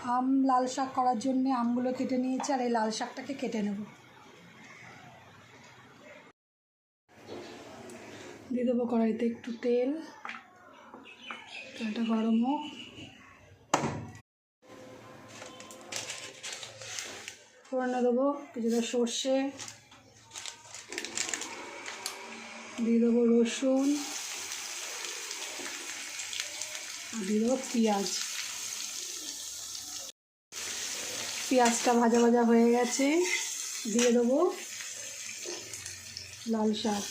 আম লাল শাক করার জন্য আমগুলো কেটে নিয়েছি, আর এই লাল শাকটাকে কেটে নেব। দিয়ে দেবো কড়াইতে একটু তেল, তেলটা গরম হোক। ফোড়নে দেবো কিছুটা সর্ষে, দিয়ে দেবো রসুন, আর দিয়ে দেবো পেঁয়াজ। পেঁয়াজটা ভাজা ভাজা হয়ে গেছে, দিয়ে দেবো লাল শাক।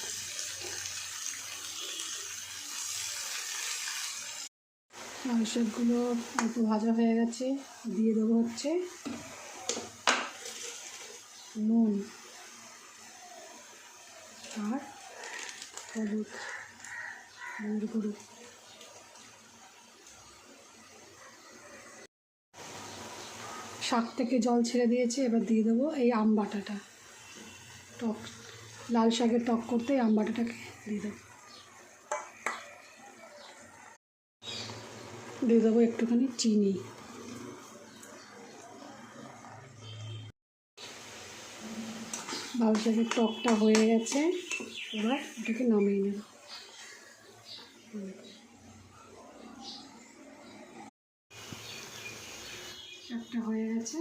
লাল শাকগুলো অল্প ভাজা হয়ে গেছে, দিয়ে দেবো হচ্ছে নুন আর হলুদ গুঁড়ো। শাক থেকে জল ছেড়ে দিয়েছে, এবার দিয়ে দেবো এই আম বাটাটা। টক লাল শাকের টক করতে এই আম বাটাটাকে দিয়ে দেবো। দিয়ে দেবো একটুখানি চিনি। লাল শাকের টকটা হয়ে গেছে, এবার এটাকে নামিয়ে নেব। শাকটা হয়ে গেছে,